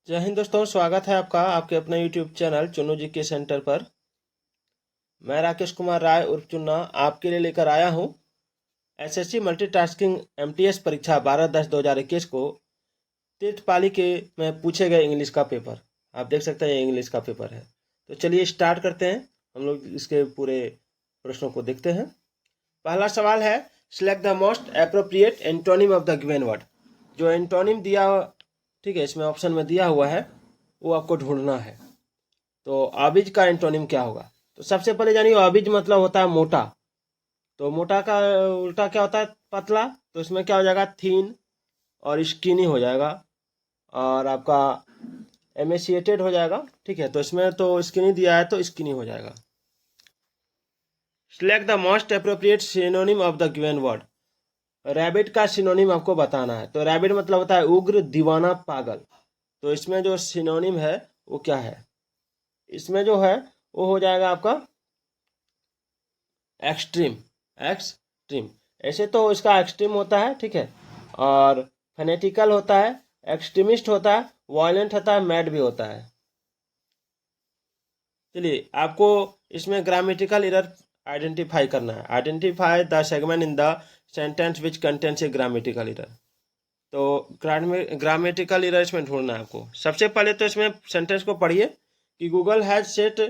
जय हिंद दोस्तों, स्वागत है आपका आपके अपने यूट्यूब चैनल चुन्नू जी के सेंटर पर। मैं राकेश कुमार राय उर्फ चुन्ना आपके लिए लेकर आया हूं एसएससी मल्टीटास्किंग एमटीएस परीक्षा 12/10/2021 को तृतीय पाली के में पूछे गए इंग्लिश का पेपर। आप देख सकते हैं ये इंग्लिश का पेपर है। तो चलिए स्टार्ट करते हैं। हम लोग इसके पूरे प्रश्नों को देखते हैं। पहला सवाल है, select the most appropriate antonym of the given word. जो एंटोनिम दिया, ठीक है, इसमें ऑप्शन में दिया हुआ है, वो आपको ढूंढना है। तो आबिज का एंटोनिम क्या होगा? तो सबसे पहले जानिए, आबिज मतलब होता है मोटा। तो मोटा का उल्टा क्या होता है? पतला। तो इसमें क्या हो जाएगा? थीन और स्किनी हो जाएगा, और आपका एमेसिएटेड हो जाएगा। ठीक है, तो इसमें तो स्किनी दिया है तो स्किनी हो जाएगा। Select the most appropriate synonym of the given word. Rabbit का सिनोनिम आपको बताना है। तो रैबिट मतलब होता है उग्र, दीवाना, पागल। तो इसमें जो सिनोनिम है वो क्या है? इसमें जो है वो हो जाएगा आपका एक्सट्रीम। एक्सट्रीम ऐसे तो इसका एक्सट्रीम होता है, ठीक है, और फेनेटिकल होता है, एक्सट्रीमिस्ट होता है, वायलेंट होता है, मैड भी होता है। चलिए, आपको इसमें ग्रामेटिकल एरर आइडेंटिफाई करना है। Identify the segment in the sentence which contains a grammatical error. तो ग्रामेटिकल एरर इसमें ढूंढना है आपको। सबसे पहले तो इसमें सेंटेंस को पढ़िए कि Google has set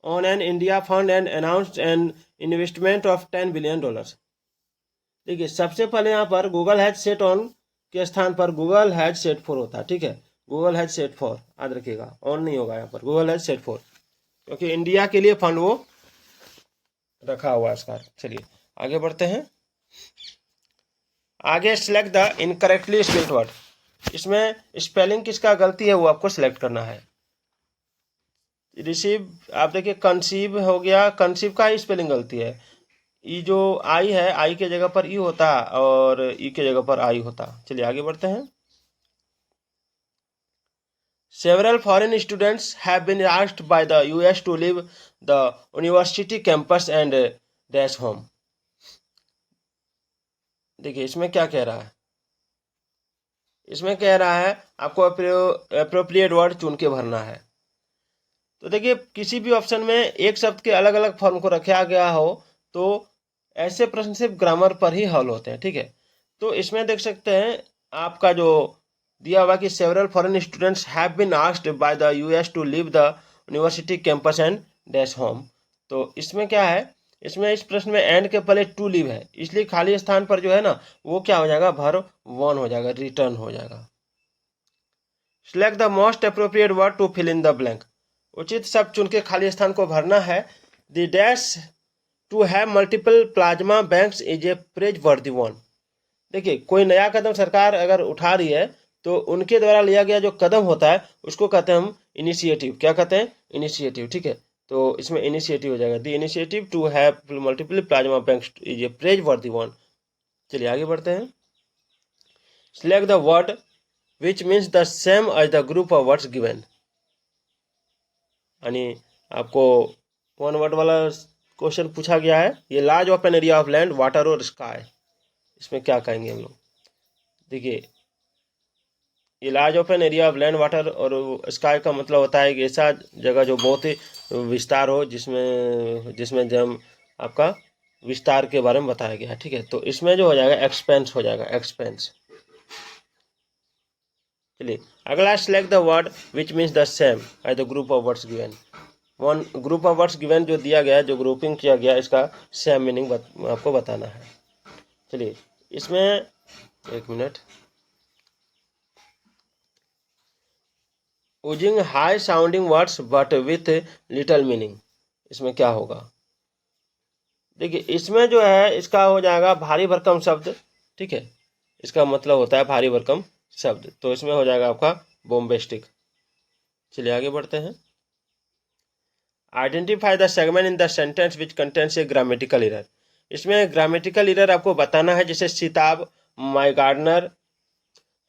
on an India fund and announced an investment of $10 billion. देखिए, सबसे पहले यहाँ पर गूगल हैज सेट ऑन के स्थान पर गूगल हैज सेट फॉर होता है। ठीक है, गूगल हैज सेट फॉर याद रखिएगा, ऑन नहीं होगा यहाँ पर, गूगल हैज सेट फॉर, क्योंकि इंडिया के लिए फंड वो रखा हुआ है इसका। चलिए आगे बढ़ते हैं। आगे select the incorrectly spelled word. इसमें स्पेलिंग किसका गलती है वो आपको सिलेक्ट करना है। रिसीव, आप देखिए कंसीव हो गया, कंसीव का ही स्पेलिंग गलती है। ई जो आई है, आई के जगह पर ई होता और ई के जगह पर आई होता। चलिए आगे बढ़ते हैं। Several foreign students have been asked by the US to leave the university campus and dash home. देखिए इसमें क्या कह रहा है? इसमें कह रहा है आपको अप्रोप्रिएट वर्ड चुन के भरना है। तो देखिए, किसी भी ऑप्शन में एक शब्द के अलग अलग फॉर्म को रखा गया हो तो ऐसे प्रश्न सिर्फ ग्रामर पर ही हल होते हैं। ठीक है, तो इसमें देख सकते हैं आपका जो दिया हुआ कि several foreign students have been asked by the US to leave the university campus and dash home. तो इसमें क्या है? इसमें इस प्रश्न में एंड के पहले टू लीव है, इसलिए खाली स्थान पर जो है ना वो क्या हो जाएगा? वर्ब वन हो जाएगा, रिटर्न हो जाएगा। Select the most appropriate word to fill in the blank. उचित शब्द चुन के खाली स्थान को भरना है। The dash to have multiple plasma banks is a praiseworthy one. देखिए, कोई नया कदम सरकार अगर उठा रही है तो उनके द्वारा लिया गया जो कदम होता है उसको कहते हैं हम इनिशिएटिव। क्या कहते हैं? इनिशिएटिव। ठीक है, तो इसमें इनिशिएटिव हो जाएगा। The initiative to have multiple plasma banks is a praiseworthy one. चलिए आगे बढ़ते हैं। Select the word which means the same as the group of words given. यानी आपको वन वर्ड वाला क्वेश्चन पूछा गया है। ये large open area of land, water और स्काई, इसमें क्या कहेंगे हम लोग? देखिए, ये large open area of land, water और स्काई का मतलब होता है कि ऐसा जगह जो बहुत ही विस्तार हो, जिसमें जिसमें जब आपका विस्तार के बारे में बताया गया है। ठीक है, तो इसमें जो हो जाएगा एक्सपेंस हो जाएगा, एक्सपेंस। चलिए अगला, select the word which means the same as the group of words given. One group of words given जो दिया गया है, जो ग्रुपिंग किया गया, इसका सेम मीनिंग आपको बताना है। चलिए इसमें एक minute. Using high sounding words but with little meaning, इसमें क्या होगा? देखिए इसमें जो है इसका हो जाएगा भारी भरकम शब्द। ठीक है, इसका मतलब होता है भारी भरकम शब्द, तो इसमें हो जाएगा आपका बोम्बेस्टिक। चलिए आगे बढ़ते हैं। Identify the segment in the sentence which contains a grammatical error. इसमें ग्रामेटिकल एरर आपको बताना है, जैसे सीताब, my gardener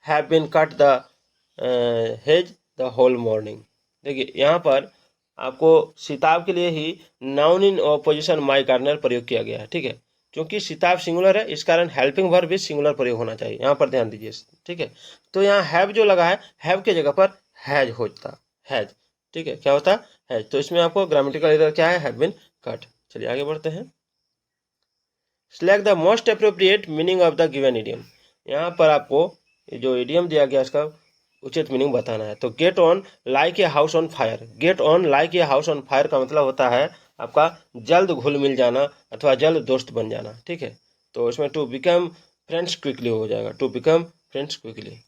have been cut the hedge the whole morning. देखिए यहाँ पर आपको सीताब के लिए ही noun in opposition my gardener प्रयोग किया गया है। ठीक है, क्योंकि सिताब सिंगुलर है, इस कारण हेल्पिंग वर्ब भी सिंगुलर प्रयोग होना चाहिए, यहाँ पर ध्यान दीजिए। ठीक है, तो यहाँ हैव जो लगा है, हैव के जगह पर हैज होता, हैज। ठीक है, क्या होता है, तो इसमें आपको ग्रामेटिकल एरर क्या है, हैव बीन कट। चलिए आगे बढ़ते हैं। Select the most appropriate meaning of the given idiom. यहाँ पर आपको जो इडियम दिया गया इसका उचित मीनिंग बताना है। तो get on like a house on fire, get on like a house on fire का मतलब होता है आपका जल्द घुल मिल जाना अथवा जल्द दोस्त बन जाना। ठीक है, तो इसमें टू बिकम फ्रेंड्स क्विकली हो जाएगा, to become friends quickly.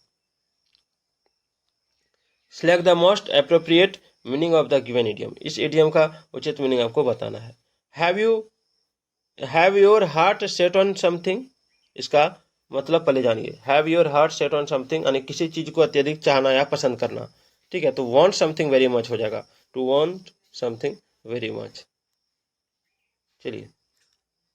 Select the most appropriate meaning of the given idiom, इस इडियम का उचित मीनिंग आपको बताना है। Have your heart set on something, इसका मतलब पहले जानिए। Have your heart set on something यानी किसी चीज को अत्यधिक चाहना या पसंद करना। ठीक है, तो वांट समथिंग वेरी मच हो जाएगा, to want something very much. चलिए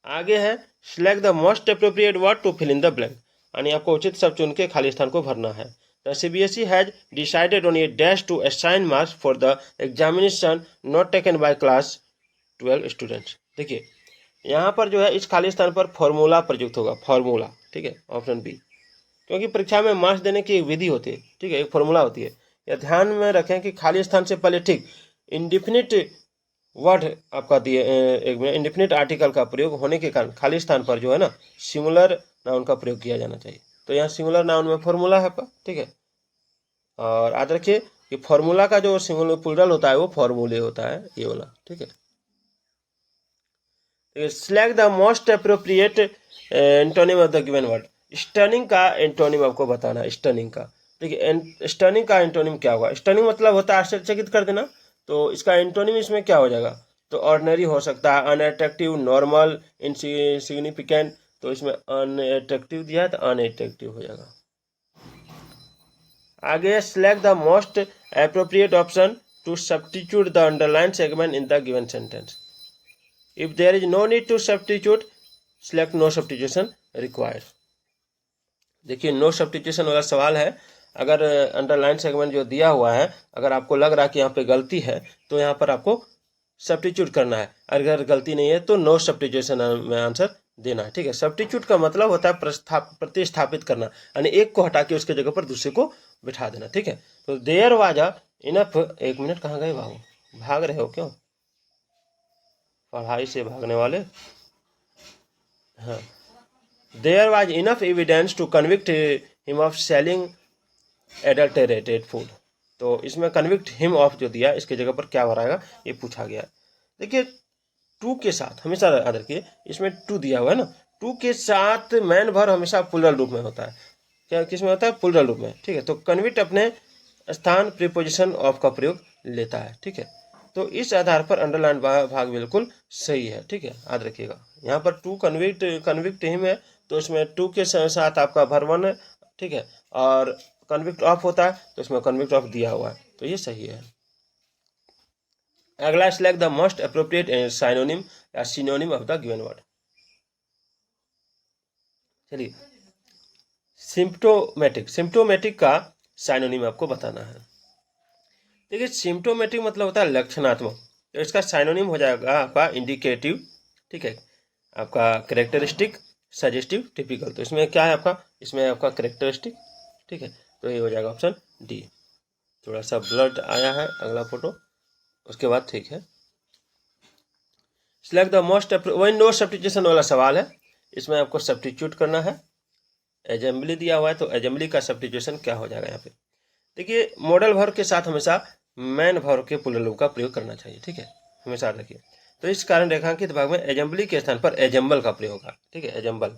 आगे है, select the most appropriate word to fill in the blank, यानी आपको उचित शब्द चुन के खाली स्थान को भरना है। The CBSE has decided on a dash to assign marks for the examination not taken by class 12 students. देखिए यहाँ पर जो है इस खाली स्थान पर फॉर्मूला प्रयुक्त होगा, फॉर्मूला। ठीक है, ऑप्शन बी, क्योंकि परीक्षा में मार्क्स देने की एक विधि होती है। ठीक है, एक फॉर्मूला होती है। यह ध्यान में रखें कि खाली स्थान से पहले ठीक इंडिफिनिट वर्ड आपका दिए, एक मिनट, इंडिफिनिट आर्टिकल का प्रयोग होने के कारण खाली स्थान पर जो है ना सिंगुलर नाउन का प्रयोग किया जाना चाहिए। तो यहाँ सिंगुलर नाउन में फॉर्मूला है आपका। ठीक है, और याद रखिए कि फॉर्मूला का जो सिंगुलर प्लूरल होता है वो फॉर्मूले होता है, ये वाला। ठीक है, select the most appropriate antonym of the given word, stunning का एंटोनिम आपको बताना है, स्टनिंग का। ठीक है, स्टनिंग का एंटोनिम क्या होगा, स्टनिंग मतलब होता है आश्चर्यचकित कर देना, तो इसका एंटोनिम इसमें क्या हो जाएगा, तो ऑर्डिनरी हो सकता है, अनअट्रैक्टिव, नॉर्मल, इनसिग्निफिकेंट, तो इसमें अनअट्रैक्टिव दिया है तो अनअट्रैक्टिव हो जाएगा। आगे select the most appropriate option to substitute the underline segment in the given sentence. If there is no need to substitute, select no substitution required. देखिए नो सब्स्टिट्यूशन वाला सवाल है। अगर अंडरलाइन सेगमेंट जो दिया हुआ है, अगर आपको लग रहा है कि यहाँ पे गलती है तो यहाँ पर आपको सब्स्टिट्यूट करना है, अगर गलती नहीं है तो नो सब्स्टिट्यूशन में आंसर देना है। ठीक है, सब्स्टिट्यूट का मतलब होता है प्रतिस्थापित करना, यानी एक को हटा के उसके जगह पर दूसरे को बिठा देना। ठीक है, तो देयर वाज इनफ, एक मिनट कहाँ गए बाबू, भाग रहे हो क्यों, पढ़ाई से भागने वाले। हाँ, there was enough evidence to convict him of selling adulterated food, तो इसमें कन्विक्ट हिम ऑफ जो दिया इसके जगह पर क्या भराएगा ये पूछा गया। देखिए टू के साथ हमेशा याद रखिए, इसमें टू दिया हुआ है ना, टू के साथ मैन भर हमेशा प्लूरल रूप में होता है। क्या किस में होता है, प्लूरल रूप में। ठीक है, तो कन्विक्ट अपने स्थान प्रीपोजिशन ऑफ का प्रयोग लेता है। ठीक है, तो इस आधार पर अंडरलाइन भाग बिल्कुल सही है। ठीक है, याद रखिएगा यहाँ पर टू कन्विक्ट हिम है, तो इसमें टू के साथ आपका भरवन है। ठीक है, और कन्विक्ट ऑफ होता है तो इसमें कन्विक्ट ऑफ दिया हुआ है, तो ये सही है। अगला select the most appropriate synonym या synonym of the given word. चलिए सिम्प्टोमेटिक का साइनोनिम आपको बताना है। देखिए सिम्प्टोमेटिक मतलब होता है लक्षणात्मक, तो इसका साइनोनिम हो जाएगा आपका इंडिकेटिव। ठीक है, आपका कैरेक्टरिस्टिक, सजेस्टिव, टिपिकल, तो इसमें क्या है आपका, इसमें आपका कैरेक्टरिस्टिक। ठीक है, तो ये हो जाएगा ऑप्शन डी। थोड़ा सा ब्लड आया है अगला फोटो, उसके बाद ठीक है। सिलेक्ट द मोस्ट, वही नो सब्स्टिट्यूशन वाला सवाल है, इसमें आपको सब्स्टिट्यूट करना है। एजेंबली दिया हुआ है तो एजेंबली का सब्स्टिट्यूशन क्या हो जाएगा यहाँ पे। देखिए मॉडल वर्ब के साथ हमेशा मैन वर्ब के प्लूरल का प्रयोग करना चाहिए। ठीक है, हमेशा रखिए। तो इस कारण रेखांकित भाग में एजेंबली के स्थान पर एजेंबल का प्रयोग होगा। ठीक है, एजेंबल,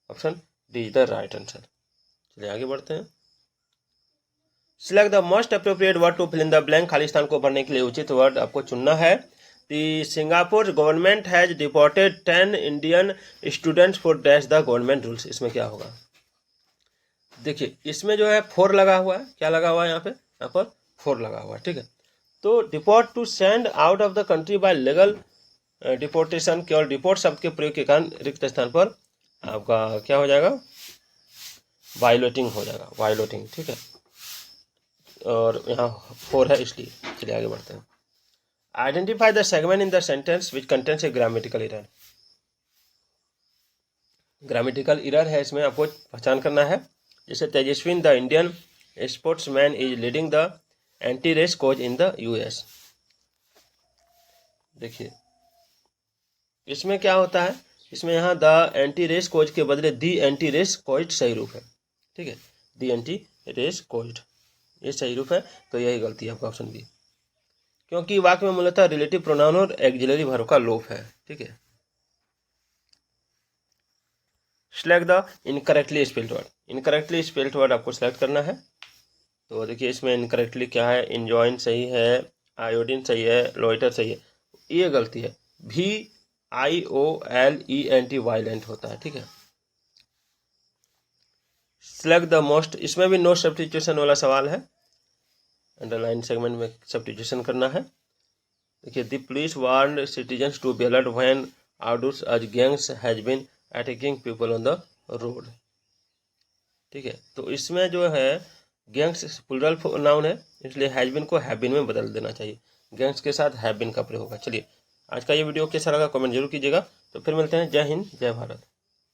option D is the right answer. चलिए आगे बढ़ते हैं। Select the most appropriate word to fill in the blank, खाली स्थान को भरने के लिए उचित वर्ड आपको चुनना है। The Singapore government has deported 10 Indian students for dash the government rules, इसमें क्या होगा। देखिए इसमें जो है 4 लगा हुआ है, क्या लगा हुआ है यहाँ पे, यहाँ पर 4 लगा हुआ है। ठीक है, तो deport to send out of the country by legal deportation, केवल डिपोर्ट शब्द के प्रयोग के कारण रिक्त स्थान पर आपका क्या हो जाएगा, वायलेटिंग हो जाएगा, वायलेटिंग। ठीक है, और यहाँ 4 है इसलिए। चलिए आगे बढ़ते हैं। Identify the segment in the sentence which contains a grammatical error. Grammatical error है, इसमें आपको पहचान करना है। जैसे Tejaswin the Indian sportsman is leading the anti race coach in the US. देखिए इसमें क्या होता है, इसमें यहाँ द एंटी रेस कोच के बदले दी एंटी रेस कोच सही रूप है। ठीक है, दी एंटी रेस कोच ये सही रूप है, तो यही गलती है आपका ऑप्शन बी, क्योंकि वाक्य में मूलतः रिलेटिव प्रोनाउन और एक्सिलरी वर्ब का लोप है। ठीक है, select the incorrectly spelled word. Incorrectly spelled word आपको सिलेक्ट करना है। तो देखिए इसमें इनकरेक्टली क्या है, इंजॉइन सही है, आयोडीन सही है, लोइटर सही है, ये गलती है। VIOLENT वायलेंट होता है। ठीक है, सिलेक्ट द मोस्ट, इसमें भी नो सब्स्टिट्यूशन वाला सवाल है, अंडरलाइन सेगमेंट में सब्स्टिट्यूशन करना है। देखिए the police warned citizens to be alert when outdoors as gangs has been attacking people on the road. ठीक है, तो इसमें जो है गैंग्स प्लूरल नाउन है, इसलिए हैज बीन को हैव बीन में बदल देना चाहिए, गैंग्स के साथ हैव बीन का प्रयोग होगा। चलिए आज का ये वीडियो कैसा लगा कमेंट जरूर कीजिएगा। तो फिर मिलते हैं, जय हिंद जय भारत।